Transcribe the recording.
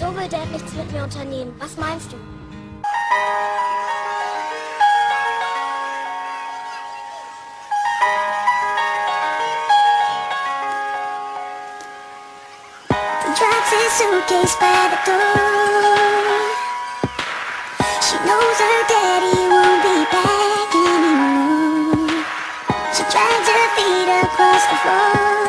So will Dad nichts mit mir unternehmen. Was meinst du? He drops his suitcase by the door. She knows her daddy won't be back anymore. She drags her feet across the floor.